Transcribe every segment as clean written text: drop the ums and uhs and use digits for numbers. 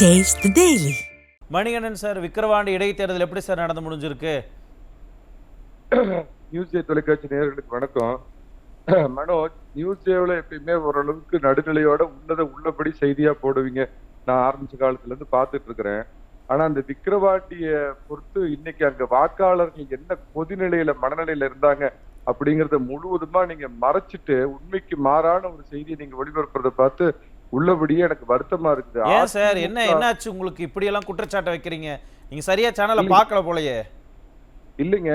Taste the Daily. Manikandan sir, Vikravandi இடைத்தேர்தல் எப்படி sir நடந்து முடிஞ்சிருக்கு? நியூஸ் ஜே தொலைக்காட்சி நேயர்களுக்கு வணக்கம். மனோஜ், நியூஸ் ஜேவில் எப்பயுமே ஓரளவுக்கு நடுநிலையோட உள்ளபடி செய்தியா போடுவீங்க. நான் ஆரம்பிச்ச காலத்துல இருந்து பார்த்துட்டு இருக்கிறேன். ஆனா அந்த விக்கிரவாண்டிய பொறுத்து இன்னைக்கு அங்க வாக்காளர்கள் என்ன கொதிநிலையில மனநிலையில இருந்தாங்க அப்படிங்கறத முழுவதுமா நீங்க மறைச்சிட்டு உண்மைக்கு மாறான ஒரு செய்தியை நீங்க ஒளிபரப்புறதை பார்த்து உள்ளபடியே எனக்கு வருத்தமா இருக்குது. ஏன் சார், என்னாச்சு உங்களுக்கு இப்படி எல்லாம் குற்றச்சாட்டை வைக்கிறீங்க? நீங்க சரியா சேனலை பார்க்கல போலயே. இல்லைங்க,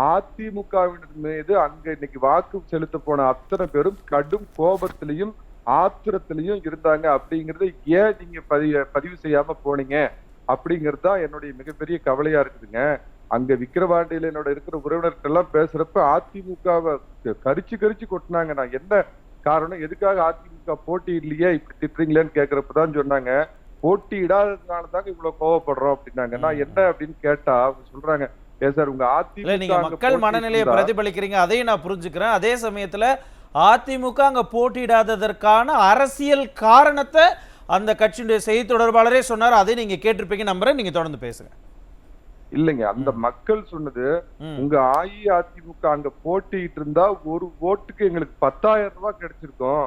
அதிமுகவினர் மீது அங்க இன்னைக்கு வாக்கு செலுத்த போன அத்தனை பேரும் கடும் கோபத்திலையும் ஆத்திரத்திலையும் இருந்தாங்க. அப்படிங்கறத ஏன் நீங்க பதிவு செய்யாம போனீங்க அப்படிங்கிறது தான் என்னுடைய மிகப்பெரிய கவலையா இருக்குதுங்க. அங்க விக்கிரவாண்டியில என்னோட இருக்கிற உறவினர்கள் எல்லாம் பேசுறப்ப அதிமுகவை கரிச்சு கொட்டினாங்க. நான் என்ன காரணம், எதுக்காக அதிமுக போட்டி இல்லையே இப்படி திட்டுறீங்களேன்னு கேக்குறப்பதான் சொன்னாங்க, போட்டி இடாததுனாலதாங்க இவ்வளவு கோவப்படுறோம் அப்படின்னாங்க. நான் என்ன அப்படின்னு கேட்டா அவங்க சொல்றாங்க, ஏ சார் உங்க அதிமுக மக்கள் மனநிலையை பிரதிபலிக்கிறீங்க, அதையும் நான் புரிஞ்சுக்கிறேன். அதே சமயத்துல அதிமுக அங்க போட்டியிடாததற்கான அரசியல் காரணத்தை அந்த கட்சியுடைய செய்தி தொடர்பாளரே சொன்னார். அதை நீங்க கேட்டிருப்பீங்க நம்புறேன். நீங்க தொடர்ந்து பேசுங்க. இல்லைங்க, அந்த மக்கள் சொன்னது, உங்க அஇஅதிமுக அங்க போட்டிட்டு இருந்தா ஒரு ஓட்டுக்கு எங்களுக்கு 10,000 ரூபாய் கிடைச்சிருக்கும்.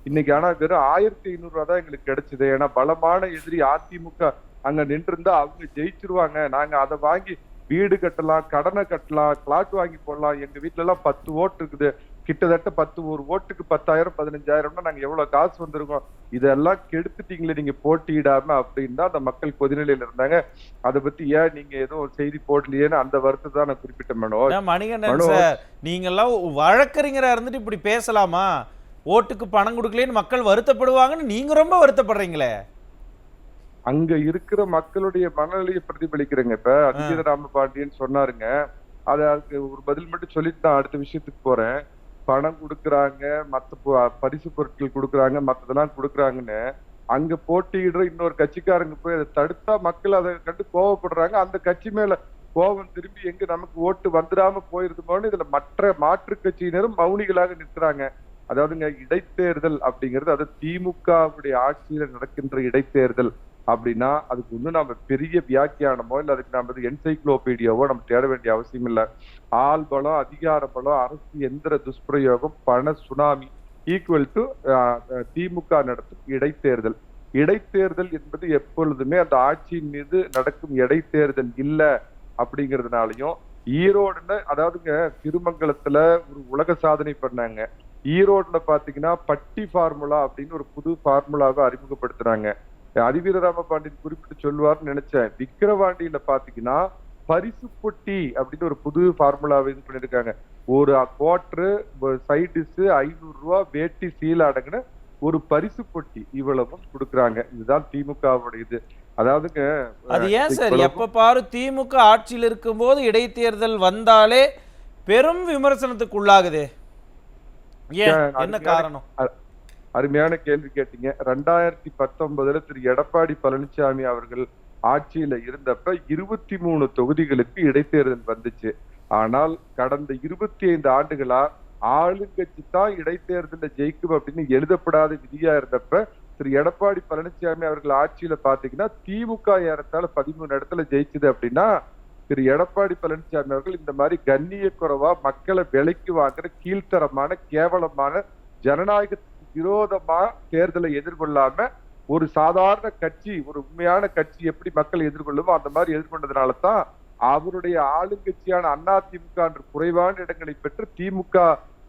இன்னைக்கு ஆனா வெறும் 1,500 ரூபாய் தான் எங்களுக்கு கிடைச்சது. ஏன்னா பலமான எதிரி அதிமுக அங்க நின்று இருந்தா அவங்க ஜெயிச்சிருவாங்க. நாங்க அதை வாங்கி வீடு கட்டலாம், கடனை கட்டலாம், பிளாட் வாங்கி போடலாம். எங்க வீட்டுல எல்லாம் 10 ஓட்டு இருக்குது. கிட்டத்தட்ட ஒரு ஓட்டுக்கு 10,000 15,000 நாங்க எவ்வளவு காசு வந்திருக்கோம். இதெல்லாம் கெடுத்துட்டீங்களே நீங்க போட்டியிடாம அப்படின்னு தான் அந்த மக்கள் கொதிநிலையில இருந்தாங்க. அதை பத்தி ஏன் நீங்க ஏதோ ஒரு செய்தி போடலையேன்னு அந்த வருத்தத்தை தான் நான் குறிப்பிட்ட. மணிகண்டன் சார், நீங்க எல்லாம் வழக்கறிஞரா இருந்துட்டு இப்படி பேசலாமா? ஓட்டுக்கு பணம் கொடுக்கலன்னு மக்கள் வருத்தப்படுவாங்கன்னு நீங்க ரொம்ப வருத்தப்படுறீங்களே. அங்க இருக்கிற மக்களுடைய மனநிலையை பிரதிபலிக்கிறேங்க. இப்ப அத்வைத ராமபாண்டியன் சொன்னாருங்க, அதுக்கு ஒரு பதில் மட்டும் சொல்லிட்டு நான் அடுத்த விஷயத்துக்கு போறேன். பணம் கொடுக்குறாங்க, மத்த பரிசு பொருட்கள் கொடுக்குறாங்க, மத்ததெல்லாம் கொடுக்குறாங்கன்னு அங்க போட்டியிடுற இன்னொரு கட்சிக்காரங்க போய் அதை தடுத்தா மக்கள் அதை கண்டு கோவப்படுறாங்க. அந்த கட்சி மேல கோபம் திரும்பி எங்க நமக்கு ஓட்டு வந்துடாம போயிருதுமோன்னு இதுல மாற்று கட்சியினரும் மௌனிகளாக நிற்கிறாங்க. அதாவதுங்க, இடைத்தேர்தல் அப்படிங்கிறது, அது திமுகவுடைய ஆட்சியில நடக்கின்ற இடைத்தேர்தல் அப்படின்னா அதுக்கு இன்னும் நம்ம பெரிய வியாக்கியானமோ இல்ல அதுக்கு நம்ம என்சைக்ளோபீடியாவோ நம்ம தேட வேண்டிய அவசியம் இல்லை. ஆள் பலம், அதிகார பலம், அரசு எந்திர துஷ்பிரயோகம், பண சுனாமி ஈக்குவல் டு திமுக நடத்தும் இடைத்தேர்தல். இடைத்தேர்தல் என்பது எப்பொழுதுமே அந்த ஆட்சியின் மீது நடக்கும் இடைத்தேர்தல் இல்லை அப்படிங்கிறதுனாலையும், ஈரோடுல அதாவதுங்க திருமங்கலத்துல ஒரு உலக சாதனை பண்ணாங்க. ஈரோடுல பாத்தீங்கன்னா பட்டி ஃபார்முலா அப்படின்னு ஒரு புது ஃபார்முலாவை அறிமுகப்படுத்துறாங்க. அதிவீர ராமபாண்டியன் குறிப்பிட்டு சொல்லுவார்னு நினைச்சேன். விக்கிரவாண்டியில பாத்தீங்கன்னா பரிசு பொட்டி அப்படின்னு ஒரு புது ஃபார்முலாவை இது பண்ணிருக்காங்க. ஒரு குவார்டரு, சைட் டிஷ் 500 ரூபாய், வேட்டி சீல அடங்குன ஒரு பரிசு பொட்டி இவ்வளவும் கொடுக்குறாங்க. இதுதான் திமுகவுடைய இது. அதாவதுங்க, அது ஏன் சார் எப்ப பாரு திமுக ஆட்சியில் இருக்கும் போது இடைத்தேர்தல் வந்தாலே பெரும் விமர்சனத்துக்கு உள்ளாகுது? என்ன காரணம்? அருமையான கேள்வி கேட்டீங்க. 2019 திரு எடப்பாடி பழனிசாமி அவர்கள் ஆட்சியில இருந்தப்ப 23 தொகுதிகளுக்கு இடைத்தேர்தல் வந்துச்சு. ஆனால் கடந்த 25 ஆண்டுகளா ஆளுங்கட்சி தான் இடைத்தேர்தல ஜெயிக்கும் அப்படின்னு எழுதப்படாத விதியா இருந்தப்ப திரு எடப்பாடி பழனிசாமி அவர்கள் ஆட்சியில பாத்தீங்கன்னா திமுக ஏறத்தாழ 13 இடத்துல ஜெயிச்சது. அப்படின்னா திரு எடப்பாடி பழனிசாமி அவர்கள் இந்த மாதிரி கண்ணிய குறைவா மக்களை விலைக்கு வாங்குற கீழ்த்தரமான கேவலமான ஜனநாயக விரோதமா தேர்தலை எதிர்கொள்ளாம ஒரு சாதாரண கட்சி, ஒரு உண்மையான கட்சி எப்படி மக்கள் எதிர்கொள்ளுமோ அந்த மாதிரி எதிர்கொண்டதுனாலதான் அவருடைய ஆளுங்கட்சியான அதிமுக என்ற குறைவான இடங்களை பெற்று திமுக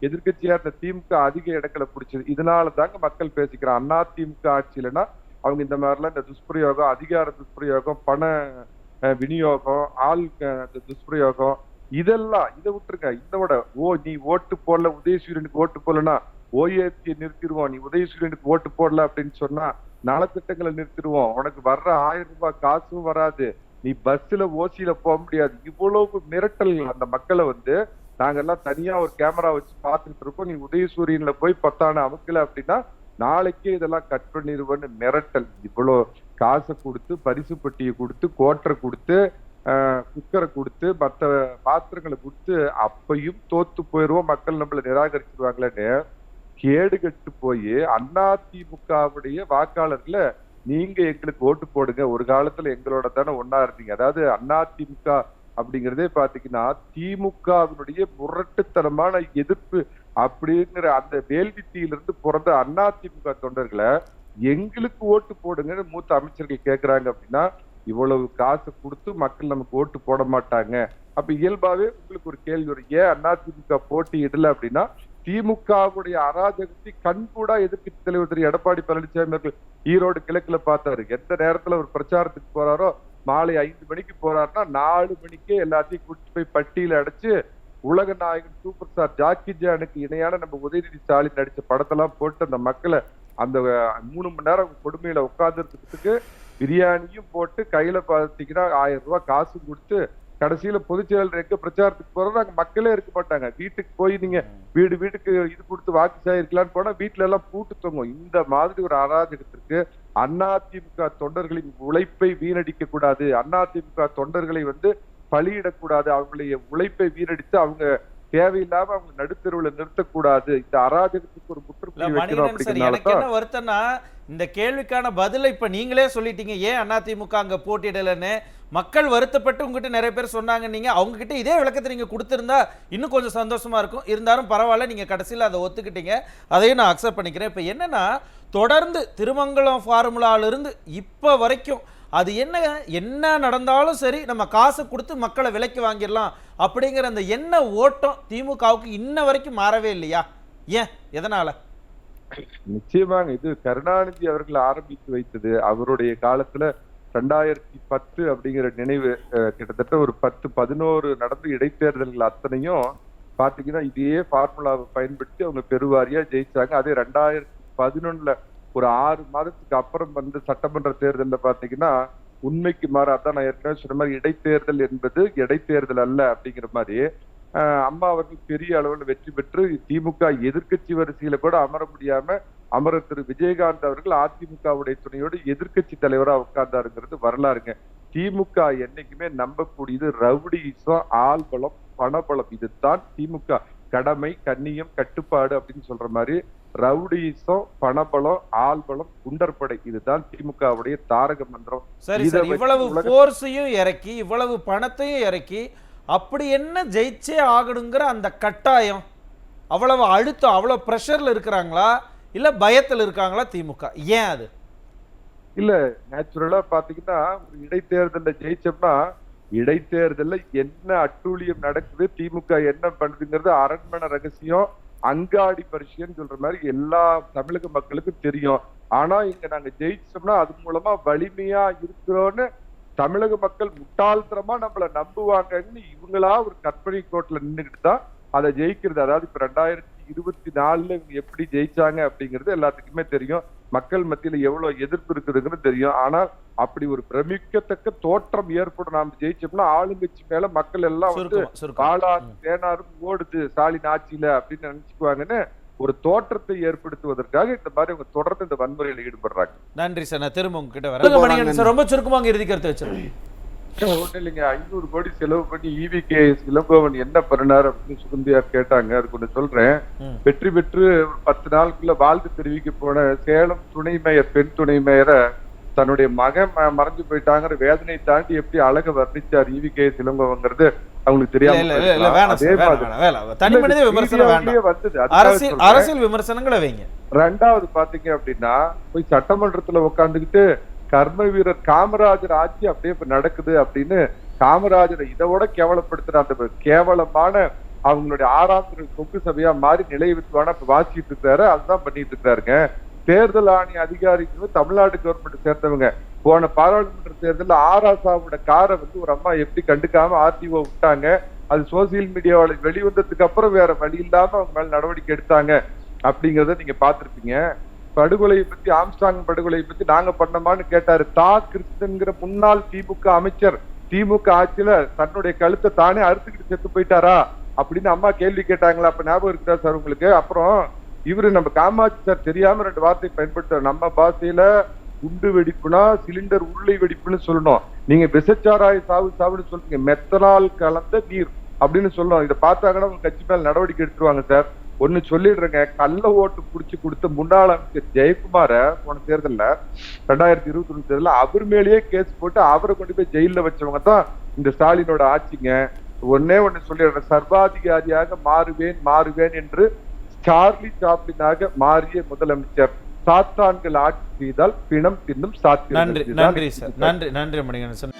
எதிர்கட்சியா இருந்த திமுக அதிக இடங்களை பிடிச்சது. இதனாலதாங்க மக்கள் பேசிக்கிறான். அதிமுக ஆட்சியிலன்னா அவங்க இந்த மாதிரிலாம் இந்த துஷ்பிரயோகம், அதிகார துஷ்பிரயோகம், பண விநியோகம், ஆள் துஷ்பிரயோகம், இதெல்லாம் இதை விட்டுருங்க. இதோட நீ ஓட்டு போடல, உதயசூரியனுக்கு ஓட்டு போடலன்னா ஓஏபியை நிறுத்திடுவோம், நீ உதயசூரியனுக்கு ஓட்டு போடல அப்படின்னு சொன்னா நலத்திட்டங்களை நிறுத்திடுவோம், உனக்கு வர்ற 1000 ரூபாய் காசும் வராது, நீ பஸ்ல ஓசியில போக முடியாது. இவ்வளவு மிரட்டல் அந்த மக்களை நாங்கெல்லாம் தனியா ஒரு கேமரா வச்சு பார்த்துட்டு இருக்கோம். நீ உதயசூரியன்ல போய் 10 அமுக்கல அப்படின்னா நாளைக்கே இதெல்லாம் கட் பண்ணிடுவோன்னு மிரட்டல். இவ்வளவு காசை கொடுத்து, பரிசு பெட்டியை கொடுத்து, கோட்டரை கொடுத்து, குக்கரை கொடுத்து, மற்ற பாத்திரங்களை கொடுத்து அப்பையும் தோத்து போயிருவோம், மக்கள் நம்மள நிராகரிச்சிருவாங்களேன்னு கேடு கட்டு போய் அதிமுகவுடைய வாக்காளர்களை நீங்க எங்களுக்கு ஓட்டு போடுங்க, ஒரு காலத்துல எங்களோட தானே ஒன்னா இருந்தீங்க. அதாவது அதிமுக அப்படிங்கிறதே பாத்தீங்கன்னா திமுகவினுடைய முரட்டுத்தனமான எதிர்ப்பு அப்படிங்கிற அந்த வேள்வித்தியிலிருந்து பிறந்த அதிமுக தொண்டர்களை எங்களுக்கு ஓட்டு போடுங்கன்னு மூத்த அமைச்சர்கள் கேட்கிறாங்க அப்படின்னா இவ்வளவு காசு கொடுத்து மக்கள் நமக்கு ஓட்டு போட மாட்டாங்க. அப்ப இயல்பாவே உங்களுக்கு ஒரு கேள்வி வரும், ஏன் அதிமுக போட்டியிடல அப்படின்னா திமுகவுடைய அராஜகத்தை கண்கூடா எதிர்க்கட்சி தலைவர் திரு எடப்பாடி பழனிசாமி அவர்கள் ஈரோடு கிழக்குல பார்த்தாரு. எந்த நேரத்துல ஒரு பிரச்சாரத்துக்கு போறாரோ மாலை 5 மணிக்கு போறாருன்னா 4 மணிக்கே எல்லாத்தையும் கூட்டிட்டு போய் பட்டியல அடைச்சு உலக நாயகன் சூப்பர் ஸ்டார் ஜாக்கி ஜானுக்கு இணையான நம்ம உதயநிதி ஸ்டாலின் நடிச்ச படத்தெல்லாம் போட்டு அந்த மக்களை அந்த 3 மணி நேரம் கொடுமையில உட்கார்ந்துருக்கிறதுக்கு பிரியாணியும் போட்டு கையில பாத்தீங்கன்னா 1000 ரூபாய் காசு கொடுத்து கடைசியில பொதுச் செயலர் எங்க பிரச்சாரத்துக்கு போறோம் அங்க மக்களே இருக்க மாட்டாங்க. வீட்டுக்கு போய் நீங்க வீட்டுக்கு இது கொடுத்து வாக்கு சாயிருக்கலான்னு போனா வீட்டுல எல்லாம் பூட்டு தொங்கும். இந்த மாதிரி ஒரு அராஜகத்திற்கு அதிமுக தொண்டர்களின் உழைப்பை வீணடிக்க கூடாது, அதிமுக தொண்டர்களை பலியிடக்கூடாது, அவங்களுடைய உழைப்பை வீணடித்து அவங்க தேவையில்லாம அவங்க நடுத்தருவுல நிறுத்தக்கூடாது. இந்த அராஜகத்துக்கு ஒரு முற்றுப்புள்ளி வைக்கணும் அப்படிங்கிறதுனால என்ன வருத்தம்னா இந்த கேள்விக்கான பதிலை இப்ப நீங்களே சொல்லிட்டீங்க, ஏன் அதிமுக அங்க போட்டியிடலன்னு. மக்கள் வருத்தப்பட்டு உங்ககிட்ட நிறைய பேர் சொன்னாங்க, நீங்க அவங்க கிட்ட இதே விளக்கத்தை நீங்க கொடுத்திருந்தா இன்னும் கொஞ்சம் சந்தோஷமா இருக்கும். இருந்தாலும் பரவாயில்ல, நீங்க கடைசியில் அதை ஒத்துக்கிட்டீங்க, அதையும் நான் அக்செப்ட் பண்ணிக்கிறேன். இப்ப என்னன்னா தொடர்ந்து திருமங்கலம் ஃபார்முலால இருந்து இப்ப வரைக்கும் அது என்ன நடந்தாலும் சரி நம்ம காசு கொடுத்து மக்களை விலைக்கு வாங்கிடலாம் அப்படிங்கிற அந்த என்ன ஓட்டம் திமுகவுக்கு இன்ன வரைக்கும் மாறவே இல்லையா? ஏன், எதனால? நிச்சயமாக இது கருணாநிதி அவர்கள் ஆரம்பித்து வைத்தது. அவருடைய காலத்துல 2010 அப்படிங்கிற நினைவு கிட்டத்தட்ட ஒரு 10-11 நடந்த இடைத்தேர்தல்கள் அத்தனையும் பாத்தீங்கன்னா இதே ஃபார்முலாவை பயன்படுத்தி அவங்க பெருவாரியா ஜெயிச்சாங்க. அதே 2011 ஒரு 6 மாதத்துக்கு அப்புறம் சட்டமன்ற தேர்தல்ல பாத்தீங்கன்னா உண்மைக்கு மாற, அதான் நான் ஏற்கனவே சொன்ன மாதிரி இடைத்தேர்தல் என்பது இடைத்தேர்தல் அல்ல அப்படிங்கிற மாதிரி அம்மா அவர்கள் பெரிய அளவில் வெற்றி பெற்று திமுக எதிர்கட்சி வரிசையில கூட அமர முடியாம அமரர் திரு விஜயகாந்த் அவர்கள் அதிமுகவுடைய துணையோடு எதிர்கட்சி தலைவரா உட்கார்ந்தாருங்கிறது வரலாறுங்க. திமுக என்னைக்குமே நம்பக்கூடியது ரவுடிசம், ஆள்பலம், பணபலம். இதுதான் திமுக கடமை, கண்ணியம், கட்டுப்பாடு அப்படின்னு சொல்ற மாதிரி ரவுடிசம், பணபலம், ஆள்பலம், குண்டற்படை, இதுதான் திமுகவுடைய தாரக மந்திரம். சரி சார், இவ்வளவு போர்ஸையும் இறக்கி இவ்வளவு பணத்தையும் இறக்கி அப்படி என்ன ஜெயிச்சே ஆகணுங்கிற அந்த கட்டாயம், அவ்வளவு அழுத்தம், அவ்வளவு பிரஷர்ல இருக்கிறாங்களா இல்ல பயத்துல இருக்காங்களா திமுக? ஏன் அது இல்ல? நேச்சுரலா பாத்தீங்கன்னா ஒரு இடைத்தேர்தல்ல ஜெயிச்சோம்னா இடைத்தேர்தல்ல என்ன அட்டூழியம் நடக்குது, திமுக என்ன பண்ணுதுங்கிறது அரண்மனை ரகசியம், அங்காடி பரிசைன்னு சொல்ற மாதிரி எல்லா தமிழக மக்களுக்கும் தெரியும். ஆனா இங்க நாங்க ஜெயிச்சோம்னா அது மூலமா வலிமையா இருக்கிறோன்னு தமிழக மக்கள் முட்டாள்தனமா நம்மள நம்புவாங்கன்னு இவங்களா ஒரு கற்பனை கோட்ல நின்றுகிட்டு தான் அதை ஜெயிக்கிறது. அதாவது இப்ப 2024 இவங்க எப்படி ஜெயிச்சாங்க அப்படிங்கிறது எல்லாத்துக்குமே தெரியும். மக்கள் மத்தியில எவ்வளவு எதிர்ப்பு இருக்குதுங்கிறது தெரியும். ஆனால் அப்படி ஒரு பிரமிக்கத்தக்க தோற்றம் ஏற்படும் நாம ஜெயிச்சோம்னா ஆளுங்கட்சி மேல மக்கள் எல்லாம் காலாறு தேனாரும் ஓடுது ஸ்டாலின் ஆட்சியில அப்படின்னு நினைச்சுக்குவாங்கன்னு ஒரு தோற்றத்தை ஏற்படுத்துவதற்காக இந்த மாதிரி அவங்க தொடர்ந்து இந்த வன்முறையில் ஈடுபடுறாங்க. நன்றி சார், நான் திரும்ப உங்ககிட்ட வரேன். ரொம்ப சுருக்கமாக இறுதி கருத்து வச்சிருக்கேன். ஒண்ணு இல்லைங்க, 500 கோடி செலவு பண்ணி EVK இளங்கோவன் என்ன பண்ணார் அப்படின்னு சுகந்தியார் கேட்டாங்க. அதுக்கு ஒண்ணு சொல்றேன். வெற்றி பெற்று 10 நாளுக்குள்ள வாழ்த்து தெரிவிக்க போன சேலம் துணை மேயர், பெண் துணை மேயரை தன்னுடைய மகன் மறைஞ்சு போயிட்டாங்கிற வேதனை தாண்டி எப்படி அழக வர்ணிச்சார் EVK இளங்கோவங்கிறது அவங்களுக்கு தெரியாம. அரசியல் விமர்சனங்களை வைங்க. ரெண்டாவது பாத்தீங்க அப்படின்னா போய் சட்டமன்றத்துல உட்காந்துக்கிட்டு கர்ம வீரர் காமராஜர் ஆட்சி அப்படியே இப்ப நடக்குது அப்படின்னு காமராஜரை இதோட கேவலப்படுத்துற அந்த கேவலமான அவங்களுடைய 6ஆம் கொங்கு சபையா மாறி நிலை வித்துவான இப்ப வாசிட்டு இருக்கிறாரு. அதுதான் பண்ணிட்டு இருக்கிறாருங்க. தேர்தல் ஆணைய அதிகாரிகளும் தமிழ்நாடு கவர்மெண்ட் சேர்ந்தவங்க போன பாராளுமன்ற தேர்தலில் ஆராசாவோட காரை ஒரு அம்மா எப்படி கண்டுக்காம RTO விட்டாங்க. அது சோசியல் மீடியாவில் வெளிவந்ததுக்கு அப்புறம் வேற வழி இல்லாம அவங்க மேல நடவடிக்கை எடுத்தாங்க அப்படிங்கறத நீங்க பாத்திருப்பீங்க. படுகொலையை பத்தி, ஆம்ஸ்டாங் படுகொலையை பத்தி நாங்க பண்ணமான்னு கேட்டாரு. கிருஷ்ணன்கிற முன்னாள் திமுக அமைச்சர் திமுக ஆட்சியில தன்னுடைய கழுத்தை தானே அறுத்துக்கிட்டு செத்து போயிட்டாரா அப்படின்னு அம்மா கேள்வி கேட்டாங்களா? அப்ப ஞாபகம் இருக்குதா சார் உங்களுக்கு? அப்புறம் இவரு நம்ம காமாட்சி சார் தெரியாம 2 வார்த்தை பயன்படுத்துறாரு. நம்ம பாஷையில குண்டு வெடிப்புனா சிலிண்டர் உருளை வெடிப்புன்னு சொல்லணும். நீங்க விசச்சாராய சாவுன்னு சொல்றீங்க. மெத்தனால் கலந்த நீர் அப்படின்னு சொல்லணும். இதை பார்த்தாங்கன்னா உங்க கட்சி மேல நடவடிக்கை எடுத்துருவாங்க சார். ஒண்ணு சொல்லிடுறேங்க, கள்ள ஓட்டு புடிச்சு கொடுத்த முன்னாள் அமைச்சர் ஜெயக்குமார போன தேர்தல்ல 2021 தேர்தல்ல அவர் மேலேயே கேஸ் போட்டு அவரை கொண்டு போய் ஜெயில வச்சவங்க தான் இந்த ஸ்டாலினோட ஆட்சிங்க. ஒன்னே ஒண்ணு சொல்லிடுறேன், சர்வாதிகாரியாக மாறுவேன் என்று சார்லி சாப்ளினாக மாறிய முதலமைச்சர் சாத்தான்கள் ஆட்சி செய்தால் பிணம் தின்னும் சாத்தியம். நன்றி சார், நன்றி மணிகண்டன்.